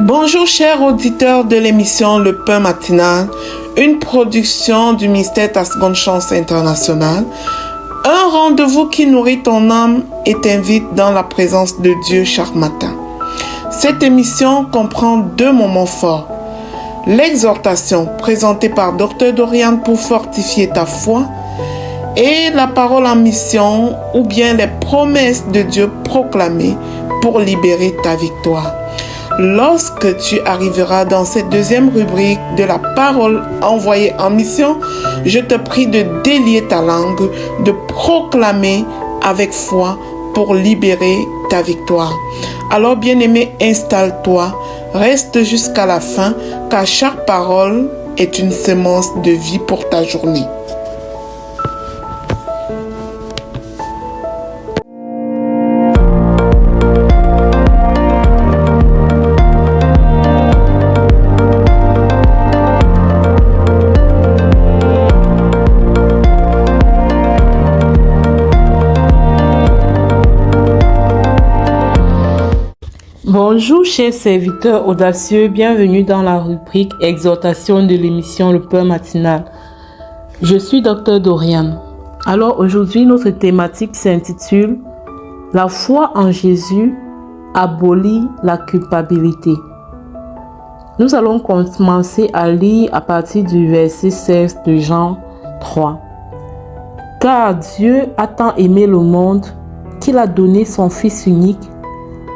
Bonjour chers auditeurs de l'émission Le Pain Matinal, une production du ministère Ta Seconde Chance International, un rendez-vous qui nourrit ton âme et t'invite dans la présence de Dieu chaque matin. Cette émission comprend 2 moments forts. L'exhortation présentée par Dr Dorian pour fortifier ta foi et la parole en mission ou bien les promesses de Dieu proclamées pour libérer ta victoire. Lorsque tu arriveras dans cette 2e rubrique de la parole envoyée en mission, je te prie de délier ta langue, de proclamer avec foi pour libérer ta victoire. Alors bien-aimé, installe-toi, reste jusqu'à la fin, car chaque parole est une semence de vie pour ta journée. Bonjour chers serviteurs audacieux, bienvenue dans la rubrique exhortation de l'émission Le Pain Matinal. Je suis Dr Dorian. Alors aujourd'hui notre thématique s'intitule La foi en Jésus abolit la culpabilité. Nous allons commencer à lire à partir du verset 16 de Jean 3. Car Dieu a tant aimé le monde qu'il a donné son Fils unique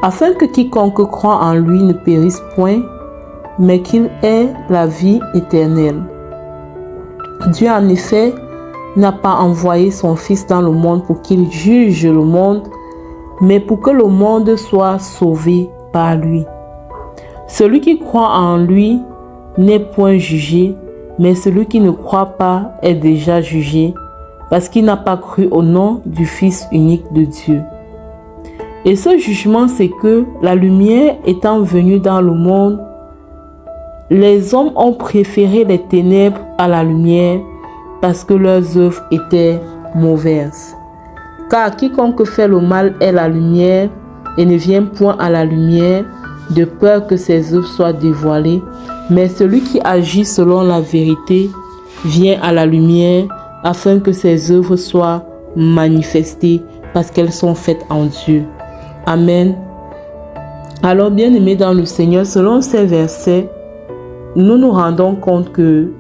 afin que quiconque croit en lui ne périsse point, mais qu'il ait la vie éternelle. Dieu en effet n'a pas envoyé son Fils dans le monde pour qu'il juge le monde, mais pour que le monde soit sauvé par lui. Celui qui croit en lui n'est point jugé, mais celui qui ne croit pas est déjà jugé, parce qu'il n'a pas cru au nom du Fils unique de Dieu. Et ce jugement, c'est que la lumière étant venue dans le monde, les hommes ont préféré les ténèbres à la lumière parce que leurs œuvres étaient mauvaises. Car quiconque fait le mal est la lumière et ne vient point à la lumière de peur que ses œuvres soient dévoilées. Mais celui qui agit selon la vérité vient à la lumière afin que ses œuvres soient manifestées parce qu'elles sont faites en Dieu. Amen. Alors, bien-aimés dans le Seigneur, selon ces versets, nous nous rendons compte que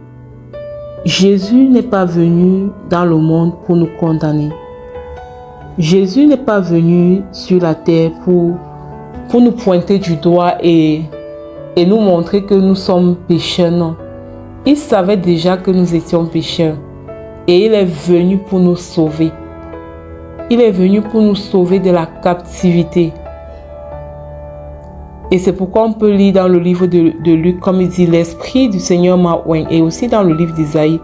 Jésus n'est pas venu dans le monde pour nous condamner. Jésus n'est pas venu sur la terre pour nous pointer du doigt et nous montrer que nous sommes pécheurs. Non. Il savait déjà que nous étions pécheurs et il est venu pour nous sauver. Il est venu pour nous sauver de la captivité. Et c'est pourquoi on peut lire dans le livre de Luc, comme il dit, l'Esprit du Seigneur m'a oint. Et aussi dans le livre d'Isaïe,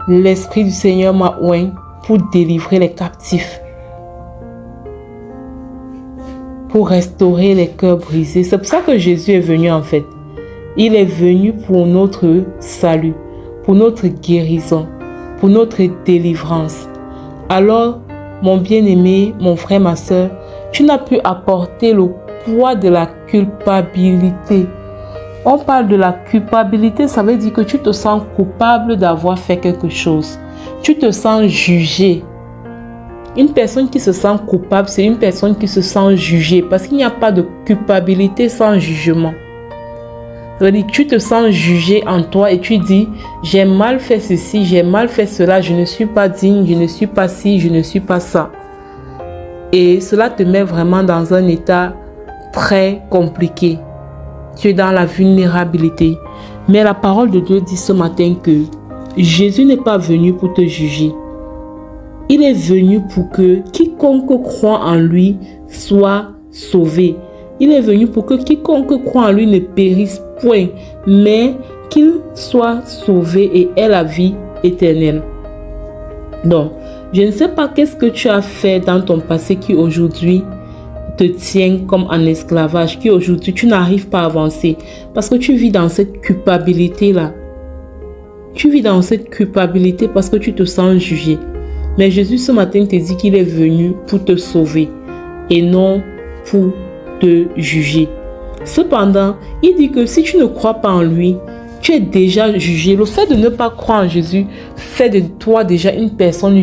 l'Esprit du Seigneur m'a oint pour délivrer les captifs, pour restaurer les cœurs brisés. C'est pour ça que Jésus est venu en fait. Il est venu pour notre salut, pour notre guérison, pour notre délivrance. Alors, mon bien-aimé, mon frère, ma soeur, tu n'as pu apporter le poids de la culpabilité. On parle de la culpabilité, ça veut dire que tu te sens coupable d'avoir fait quelque chose. Tu te sens jugé. Une personne qui se sent coupable, c'est une personne qui se sent jugée parce qu'il n'y a pas de culpabilité sans jugement. Ça veut dire que tu te sens jugé en toi et tu dis j'ai mal fait ceci, j'ai mal fait cela, je ne suis pas digne, je ne suis pas ci, je ne suis pas ça. Et cela te met vraiment dans un état très compliqué. Tu es dans la vulnérabilité. Mais la parole de Dieu dit ce matin que Jésus n'est pas venu pour te juger. Il est venu pour que quiconque croit en lui soit sauvé. Il est venu pour que quiconque croit en lui ne périsse point, mais qu'il soit sauvé et ait la vie éternelle. Donc, je ne sais pas qu'est-ce que tu as fait dans ton passé qui aujourd'hui te tient comme en esclavage, qui aujourd'hui tu n'arrives pas à avancer parce que tu vis dans cette culpabilité-là. Tu vis dans cette culpabilité parce que tu te sens jugé. Mais Jésus ce matin te dit qu'il est venu pour te sauver et non pour te juger. Cependant, il dit que si tu ne crois pas en lui, tu es déjà jugé. Le fait de ne pas croire en Jésus fait de toi déjà une personne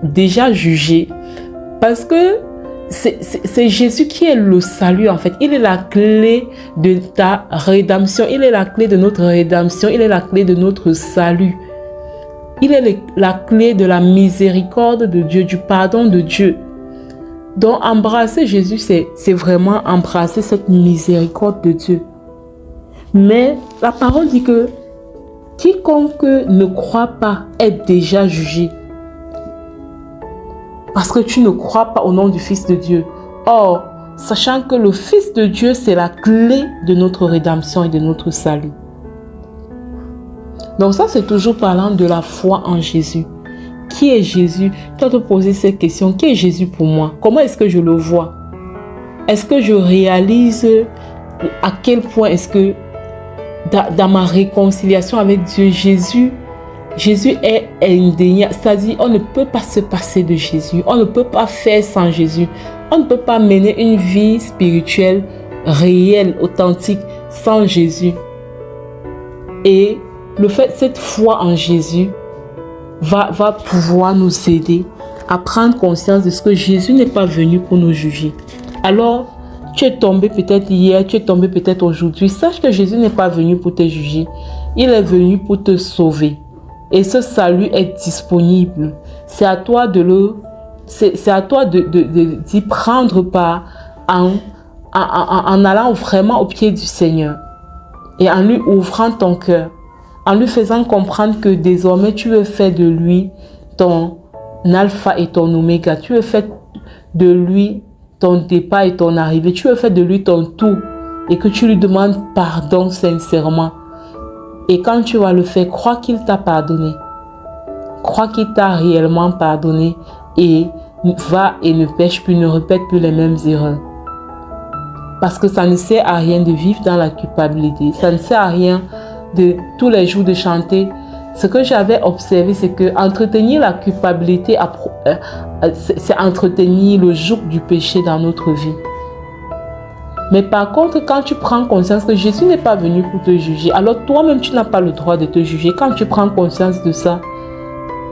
déjà jugée. Parce que c'est Jésus qui est le salut en fait. Il est la clé de ta rédemption. Il est la clé de notre rédemption. Il est la clé de notre salut. Il est la clé de la miséricorde de Dieu, du pardon de Dieu. Donc embrasser Jésus, c'est vraiment embrasser cette miséricorde de Dieu. Mais la parole dit que quiconque ne croit pas est déjà jugé. Parce que tu ne crois pas au nom du Fils de Dieu. Or, sachant que le Fils de Dieu, c'est la clé de notre rédemption et de notre salut. Donc ça, c'est toujours parlant de la foi en Jésus. Qui est Jésus? Tu dois te poser cette question. Qui est Jésus pour moi? Comment est-ce que je le vois? Est-ce que je réalise à quel point est-ce que dans ma réconciliation avec Dieu, Jésus est indéniable. C'est-à-dire, on ne peut pas se passer de Jésus. On ne peut pas faire sans Jésus. On ne peut pas mener une vie spirituelle réelle, authentique, sans Jésus. Et le fait, cette foi en Jésus va pouvoir nous aider à prendre conscience de ce que Jésus n'est pas venu pour nous juger. Alors, tu es tombé peut-être hier, tu es tombé peut-être aujourd'hui. Sache que Jésus n'est pas venu pour te juger. Il est venu pour te sauver. Et ce salut est disponible. C'est à toi d'y prendre part en allant vraiment au pied du Seigneur et en lui ouvrant ton cœur, en lui faisant comprendre que désormais tu veux faire de lui ton alpha et ton oméga. Tu veux faire de lui ton départ et ton arrivée. Tu veux faire de lui ton tout et que tu lui demandes pardon sincèrement. Et quand tu vas le faire, crois qu'il t'a pardonné. Crois qu'il t'a réellement pardonné et va et ne pêche plus, ne répète plus les mêmes erreurs. Parce que ça ne sert à rien de vivre dans la culpabilité. Ça ne sert à rien de tous les jours de chanter. Ce que j'avais observé, c'est que entretenir la culpabilité, c'est entretenir le joug du péché dans notre vie. Mais par contre, quand tu prends conscience que Jésus n'est pas venu pour te juger, alors toi-même, tu n'as pas le droit de te juger. Quand tu prends conscience de ça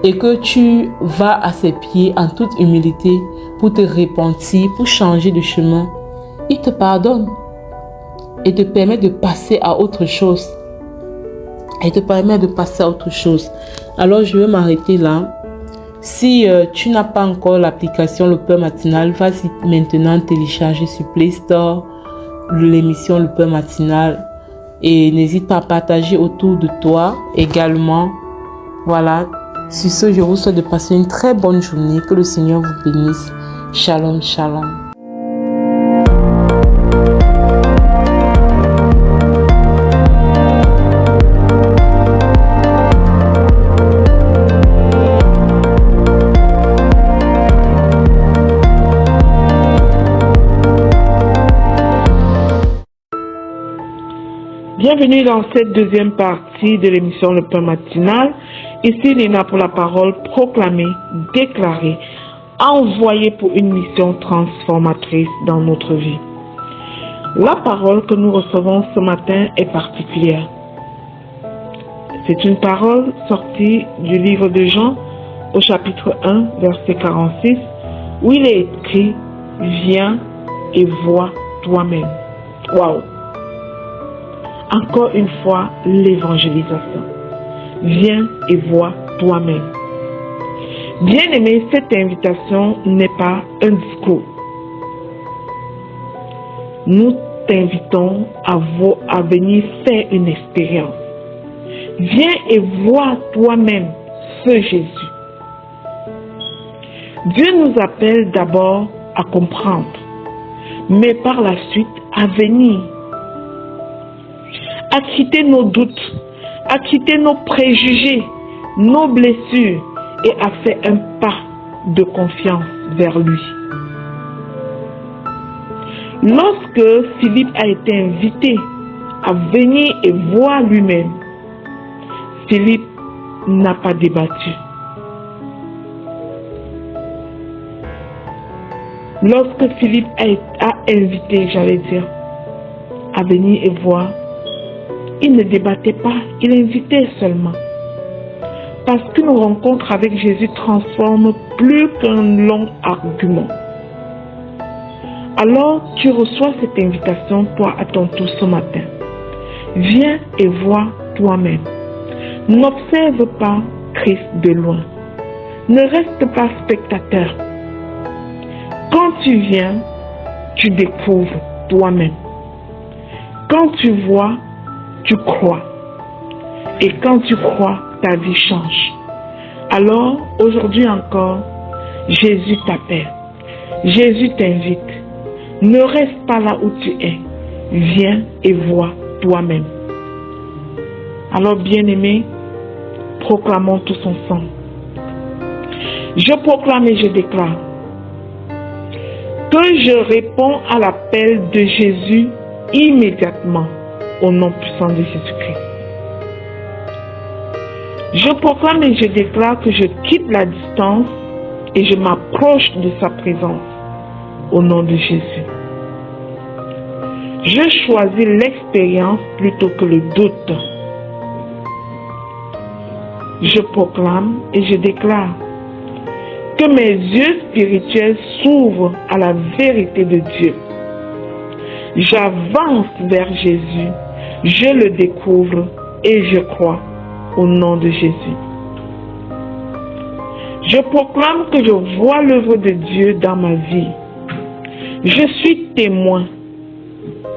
et que tu vas à ses pieds en toute humilité pour te repentir, pour changer de chemin, il te pardonne et te permet de passer à autre chose. Alors, je vais m'arrêter là. Si tu n'as pas encore l'application Le Peur Matinal, vas-y maintenant télécharger sur Play Store l'émission Le Peur Matinal et n'hésite pas à partager autour de toi également. Voilà, sur ce, je vous souhaite de passer une très bonne journée. Que le Seigneur vous bénisse. Shalom, shalom. Bienvenue dans cette deuxième partie de l'émission Le Pain Matinal. Ici Léna pour la parole proclamée, déclarée, envoyée pour une mission transformatrice dans notre vie. La parole que nous recevons ce matin est particulière. C'est une parole sortie du livre de Jean au chapitre 1, verset 46, où il est écrit « Viens et vois toi-même ». Waouh! Encore une fois, l'évangélisation. Viens et vois toi-même. Bien-aimé, cette invitation n'est pas un discours. Nous t'invitons à venir faire une expérience. Viens et vois toi-même ce Jésus. Dieu nous appelle d'abord à comprendre, mais par la suite à venir. À quitter nos doutes, à quitter nos préjugés, nos blessures et à faire un pas de confiance vers lui. Lorsque Philippe a été invité à venir et voir lui-même, Philippe n'a pas débattu. Lorsque Philippe a invité, à venir et voir. Il ne débattait pas, il invitait seulement. Parce qu'une rencontre avec Jésus transforme plus qu'un long argument. Alors, tu reçois cette invitation, toi, à ton tour ce matin. Viens et vois toi-même. N'observe pas Christ de loin. Ne reste pas spectateur. Quand tu viens, tu découvres toi-même. Quand tu vois, tu crois. Et quand tu crois, ta vie change. Alors, aujourd'hui encore, Jésus t'appelle. Jésus t'invite. Ne reste pas là où tu es. Viens et vois toi-même. Alors, bien-aimés, proclamons tous ensemble. Je proclame et je déclare que je réponds à l'appel de Jésus immédiatement au nom puissant de Jésus-Christ. Je proclame et je déclare que je quitte la distance et je m'approche de sa présence au nom de Jésus. Je choisis l'expérience plutôt que le doute. Je proclame et je déclare que mes yeux spirituels s'ouvrent à la vérité de Dieu. J'avance vers Jésus, je le découvre et je crois au nom de Jésus. Je proclame que je vois l'œuvre de Dieu dans ma vie. Je suis témoin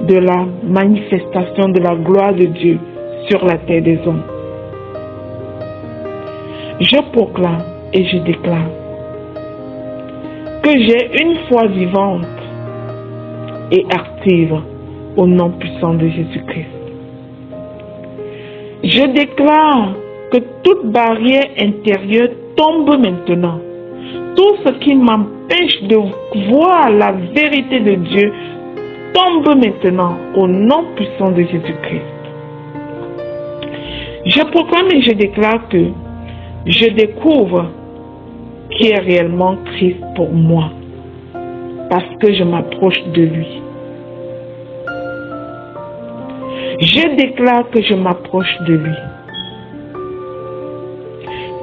de la manifestation de la gloire de Dieu sur la terre des hommes. Je proclame et je déclare que j'ai une foi vivante et active au nom puissant de Jésus-Christ. Je déclare que toute barrière intérieure tombe maintenant. Tout ce qui m'empêche de voir la vérité de Dieu tombe maintenant au nom puissant de Jésus-Christ. Je proclame et je déclare que je découvre qui est réellement Christ pour moi parce que je m'approche de lui. Je déclare que je m'approche de lui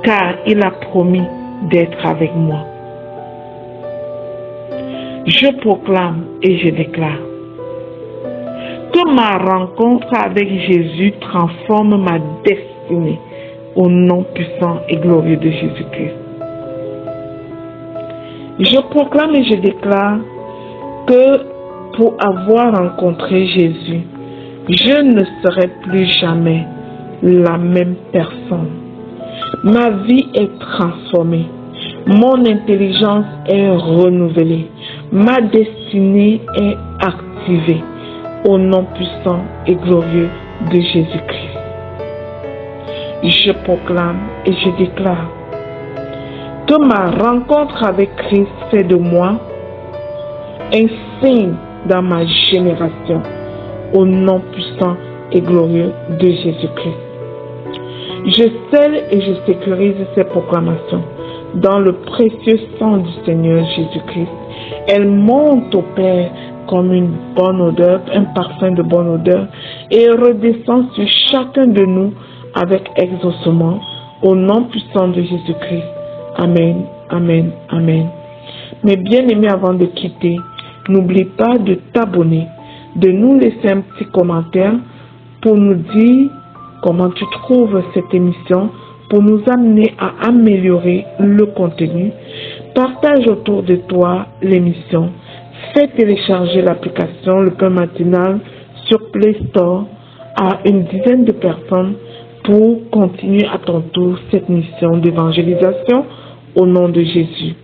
car il a promis d'être avec moi. Je proclame et je déclare que ma rencontre avec Jésus transforme ma destinée au nom puissant et glorieux de Jésus-Christ. Je proclame et je déclare que pour avoir rencontré Jésus, je ne serai plus jamais la même personne. Ma vie est transformée. Mon intelligence est renouvelée. Ma destinée est activée au nom puissant et glorieux de Jésus-Christ. Je proclame et je déclare que ma rencontre avec Christ fait de moi un signe dans ma génération au nom puissant et glorieux de Jésus-Christ. Je scelle et je sécurise ces proclamations dans le précieux sang du Seigneur Jésus-Christ. Elle monte au Père comme une bonne odeur, un parfum de bonne odeur, et redescend sur chacun de nous avec exaucement au nom puissant de Jésus-Christ. Amen, amen, amen. Mais bien aimés, avant de quitter, n'oublie pas de t'abonner, de nous laisser un petit commentaire pour nous dire comment tu trouves cette émission, pour nous amener à améliorer le contenu. Partage autour de toi l'émission. Fais télécharger l'application Le Pain Matinal sur Play Store à une dizaine de personnes pour continuer à ton tour cette mission d'évangélisation au nom de Jésus.